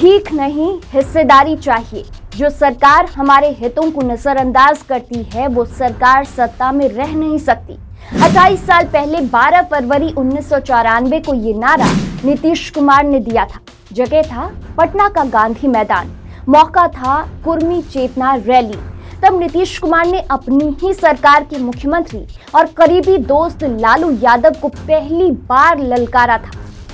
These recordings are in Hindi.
भीख नहीं, हिस्सेदारी चाहिए। जो सरकार हमारे हितों को नजरअंदाज करती है वो सरकार सत्ता में रह नहीं सकती। 28 साल पहले 12 फरवरी 1994 को ये नारा नीतीश कुमार ने दिया था। जगह था पटना का गांधी मैदान, मौका था कुर्मी चेतना रैली। तब नीतीश कुमार ने अपनी ही सरकार के मुख्यमंत्री और करीबी दोस्त लालू यादव को पहली बार ललकारा था।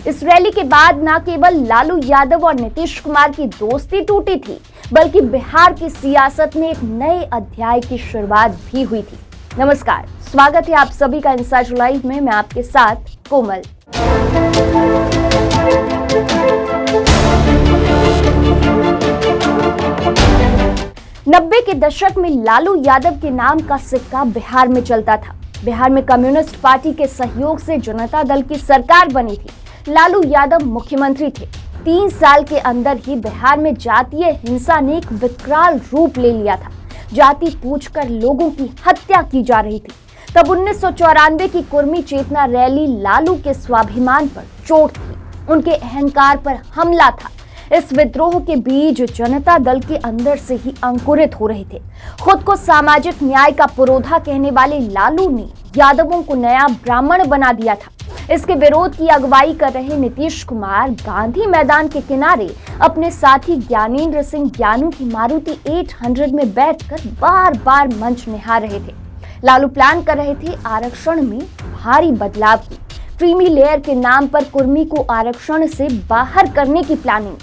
इस रैली के बाद न केवल लालू यादव और नीतीश कुमार की दोस्ती टूटी थी, बल्कि बिहार की सियासत में एक नए अध्याय की शुरुआत भी हुई थी। नमस्कार, स्वागत है आप सभी का इंसाइड लाइव में। मैं आपके साथ कोमल। नब्बे के दशक में लालू यादव के नाम का सिक्का बिहार में चलता था। बिहार में कम्युनिस्ट पार्टी के सहयोग से जनता दल की सरकार बनी थी। लालू यादव मुख्यमंत्री थे। 3 साल के अंदर ही बिहार में जातीय हिंसा ने एक विकराल रूप ले लिया था। जाति पूछकर लोगों की हत्या की जा रही थी। तब 1994 की कुर्मी चेतना रैली लालू के स्वाभिमान पर चोट थी, उनके अहंकार पर हमला था। इस विद्रोह के बीज जनता दल के अंदर से ही अंकुरित हो रहे थे। खुद को सामाजिक न्याय का पुरोधा कहने वाले लालू ने यादवों को नया ब्राह्मण बना दिया था। इसके विरोध की अगुवाई कर रहे नीतीश कुमार गांधी मैदान के किनारे अपने साथी ज्ञानेंद्र सिंह ज्ञानू की मारुति 800 में बैठकर बार बार मंच निहार रहे थे। लालू प्लान कर रहे थे आरक्षण में भारी बदलाव की। क्रीमी लेयर के नाम पर कुर्मी को आरक्षण से बाहर करने की प्लानिंग।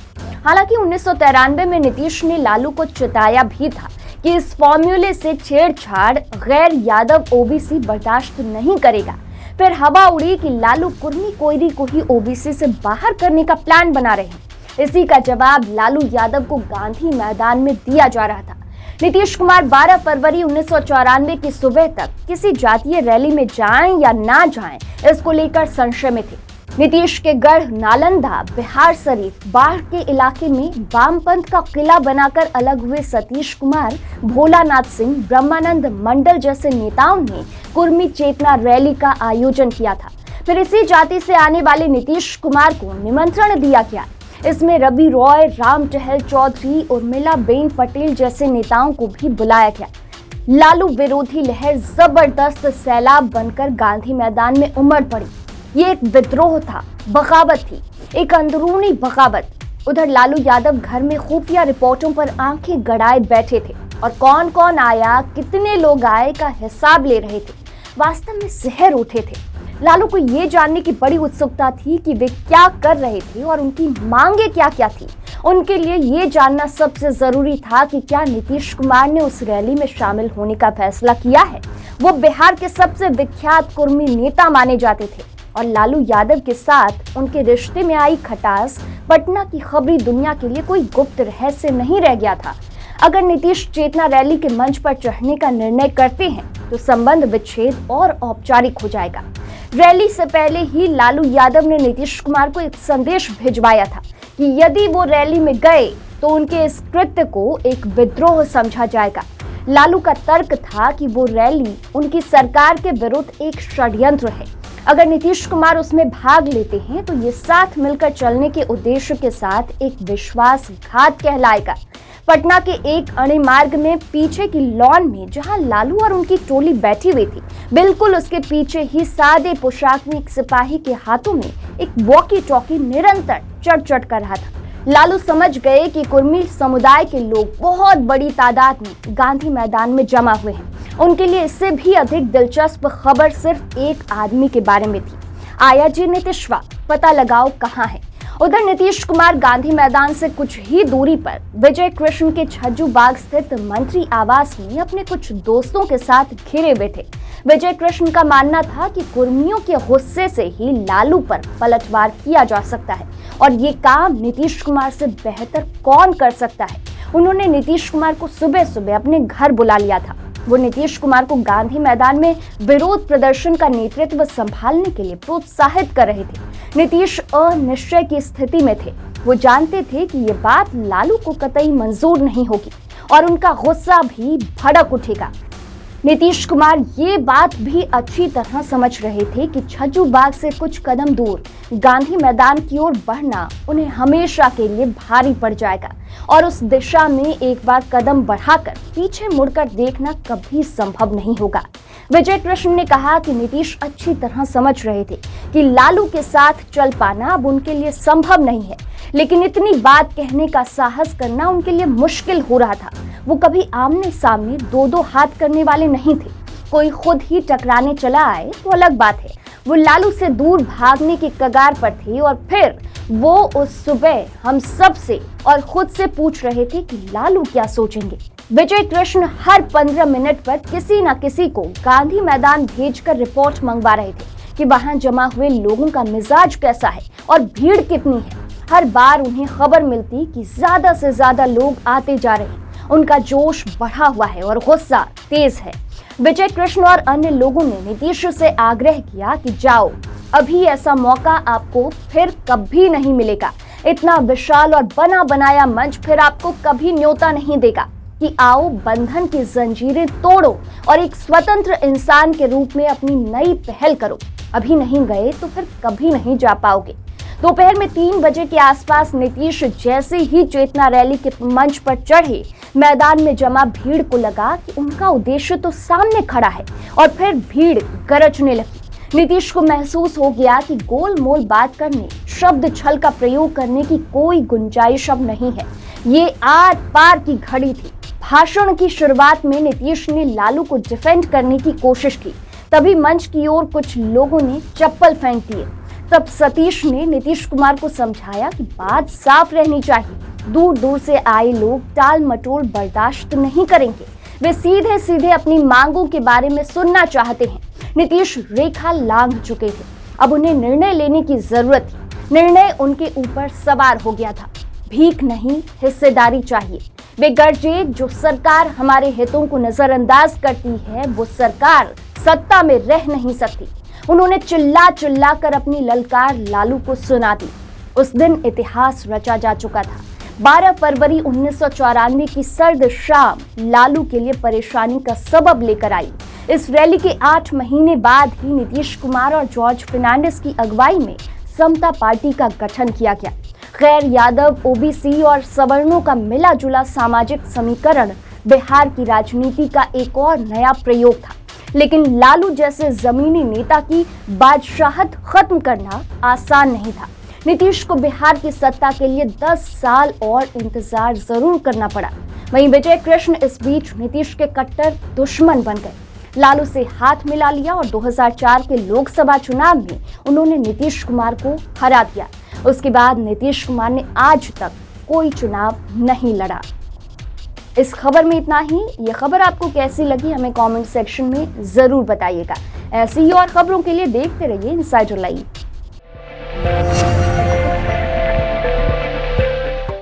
हालांकि 1993 में नीतीश ने लालू को चिताया भी था कि इस फॉर्मूले से छेड़छाड़ गैर यादव ओबीसी बर्दाश्त नहीं करेगा। फिर हवा उड़ी कि लालू कुर्मी कोयरी को ही ओबीसी से बाहर करने का प्लान बना रहे हैं। इसी का जवाब लालू यादव को गांधी मैदान में दिया जा रहा था। नीतीश कुमार 12 फरवरी 1994 की सुबह तक किसी जातीय रैली में जाएं या ना जाएं, इसको लेकर संशय में थे। नीतीश के गढ़ नालंदा, बिहार शरीफ, बाढ़ के इलाके में वामपंथ का किला बनाकर अलग हुए सतीश कुमार, भोलानाथ सिंह, ब्रह्मानंद मंडल जैसे नेताओं ने कुर्मी चेतना रैली का आयोजन किया था। फिर इसी जाति से आने वाले नीतीश कुमार को निमंत्रण दिया गया। इसमें रवि रॉय, राम टहल चौधरी और मिलाबेन पटेल जैसे नेताओं को भी बुलाया गया। लालू विरोधी लहर जबरदस्त सैलाब बनकर गांधी मैदान में उमड़ पड़ी। ये एक विद्रोह था, बगावत थी, एक अंदरूनी बगावत। उधर लालू यादव घर में खुफिया रिपोर्टों पर आंखें गड़ाए बैठे थे और कौन कौन आया, कितने लोग आए का हिसाब ले रहे थे। वास्तव में शहर उठे थे। लालू को ये जानने की बड़ी उत्सुकता थी कि वे क्या कर रहे थे और उनकी मांगे क्या क्या थी। उनके लिए ये जानना सबसे जरूरी था कि क्या नीतीश कुमार ने उस रैली में शामिल होने का फैसला किया है। वो बिहार के सबसे विख्यात कुर्मी नेता माने जाते थे और लालू यादव के साथ उनके रिश्ते में आई खटास पटना की खबरी दुनिया के लिए कोई गुप्त रहस्य नहीं रह गया था। अगर नीतीश चेतना रैली के मंच पर चढ़ने का निर्णय करते हैं तो संबंध विच्छेद और औपचारिक हो जाएगा। रैली से पहले ही लालू यादव ने नीतीश कुमार को एक संदेश भिजवाया था कि यदि वो रैली में गए तो उनके इस कृत्य को एक विद्रोह समझा जाएगा। लालू का तर्क था कि वो रैली उनकी सरकार के विरुद्ध एक षड्यंत्र है। अगर नीतीश कुमार उसमें भाग लेते हैं तो ये साथ मिलकर चलने के उद्देश्य के साथ एक विश्वासघात कहलाएगा। पटना के एक अणे मार्ग में पीछे की लॉन में जहां लालू और उनकी टोली बैठी हुई थी, बिल्कुल उसके पीछे ही सादे पोशाक में एक सिपाही के हाथों में एक वॉकी टॉकी निरंतर चढ़ कर रहा था। लालू समझ गए कि कुर्मी समुदाय के लोग बहुत बड़ी तादाद में गांधी मैदान में जमा हुए हैं। उनके लिए इससे भी अधिक दिलचस्प खबर सिर्फ एक आदमी के बारे में थी। आया जी नीतीशवा, पता लगाओ कहाँ है। उधर नीतीश कुमार गांधी मैदान से कुछ ही दूरी पर विजय कृष्ण के छज्जू बाग स्थित मंत्री आवास में अपने कुछ दोस्तों के साथ घिरे हुए थे। विजय कृष्ण का मानना था कि कुर्मियों के गुस्से से ही लालू पर पलटवार किया जा सकता है और ये काम नीतीश कुमार से बेहतर कौन कर सकता है। उन्होंने नीतीश कुमार को सुबह सुबह अपने घर बुला लिया था। वो नीतीश कुमार को गांधी मैदान में विरोध प्रदर्शन का नेतृत्व संभालने के लिए प्रोत्साहित कर रहे थे। नीतीश अनिश्चय की स्थिति में थे। वो जानते थे कि ये बात लालू को कतई मंजूर नहीं होगी और उनका गुस्सा भी भड़क उठेगा। नीतीश कुमार ये बात भी अच्छी तरह समझ रहे थे कि छज्जू बाग से कुछ कदम दूर गांधी मैदान की ओर बढ़ना उन्हें हमेशा के लिए भारी पड़ जाएगा और उस दिशा में एक बार कदम बढ़ाकर पीछे मुड़कर देखना कभी संभव नहीं होगा। विजय कृष्ण ने कहा कि नीतीश अच्छी तरह समझ रहे थे कि लालू के साथ चल पाना अब उनके लिए संभव नहीं है, लेकिन इतनी बात कहने का साहस करना उनके लिए मुश्किल हो रहा था। वो कभी आमने सामने दो दो हाथ करने वाले नहीं थे। कोई खुद ही टकराने चला आए तो अलग बात है। वो लालू से दूर भागने की कगार पर थे और फिर वो उस सुबह हम सब से और खुद से पूछ रहे थे कि लालू क्या सोचेंगे। विजय कृष्ण हर 15 मिनट पर किसी न किसी को गांधी मैदान भेजकर रिपोर्ट मंगवा रहे थे कि वहां जमा हुए लोगों का मिजाज कैसा है और भीड़ कितनी है। हर बार उन्हें खबर मिलती कि ज्यादा से ज्यादा लोग आते जा रहे हैं। उनका जोश बढ़ा हुआ है और गुस्सा तेज है। विजय कृष्ण और अन्य लोगों ने नीतीश से आग्रह किया कि जाओ, अभी ऐसा मौका आपको फिर कभी नहीं मिलेगा। इतना विशाल और बना बनाया मंच फिर आपको कभी न्योता नहीं देगा कि आओ बंधन की जंजीरें तोड़ो और एक स्वतंत्र इंसान के रूप में अपनी नई पहल करो। अभी नहीं गए तो फिर कभी नहीं जा पाओगे। दोपहर में 3 बजे के आसपास नीतीश जैसे ही चेतना रैली के मंच पर चढ़े, मैदान में जमा भीड़ को लगा कि उनका उद्देश्य तो सामने खड़ा है और फिर भीड़ गरजने लगी। नीतीश को महसूस हो गया कि गोलमोल बात करने, शब्द छल का प्रयोग करने की कोई गुंजाइश अब नहीं है। ये आर पार की घड़ी थी। भाषण की शुरुआत में नीतीश ने लालू को डिफेंड करने की कोशिश की, तभी मंच की ओर कुछ लोगों ने चप्पल फेंक दिए। तब सतीश ने नीतीश कुमार को समझाया कि बात साफ रहनी चाहिए। दूर दूर से आए लोग टाल मटोल बर्दाश्त नहीं करेंगे। वे सीधे सीधे अपनी मांगों के बारे में सुनना चाहते हैं। नीतीश रेखा लांघ चुके थे। अब उन्हें निर्णय लेने की जरूरत थी। निर्णय उनके ऊपर सवार हो गया था। भीख नहीं, हिस्सेदारी चाहिए। वे गरजे, जो सरकार हमारे हितों को नजरअंदाज करती है वो सरकार सत्ता में रह नहीं सकती। उन्होंने चिल्ला चिल्ला कर अपनी ललकार लालू को सुना दी। उस दिन इतिहास रचा जा चुका था। 12 फरवरी 1994 की सर्द शाम लालू के लिए परेशानी का सबब लेकर आई। इस रैली के 8 महीने बाद ही नीतीश कुमार और जॉर्ज फर्नांडिस की अगुवाई में समता पार्टी का गठन किया गया। गैर यादव, ओबीसी और सवर्णों का मिला जुला सामाजिक समीकरण बिहार की राजनीति का एक और नया प्रयोग था। लेकिन लालू जैसे जमीनी नेता की बादशाहत खत्म करना आसान नहीं था। नीतीश को बिहार की सत्ता के लिए 10 साल और इंतजार जरूर करना पड़ा। वहीं विजय कृष्ण इस बीच नीतीश के कट्टर दुश्मन बन गए। लालू से हाथ मिला लिया और 2004 के लोकसभा चुनाव में उन्होंने नीतीश कुमार को हरा दिया। उसके बाद नीतीश कुमार ने आज तक कोई चुनाव नहीं लड़ा। इस खबर में इतना ही। ये खबर आपको कैसी लगी हमें कमेंट सेक्शन में जरूर बताइएगा। ऐसी ही और खबरों के लिए देखते रहिए इनसाइडर लाइव।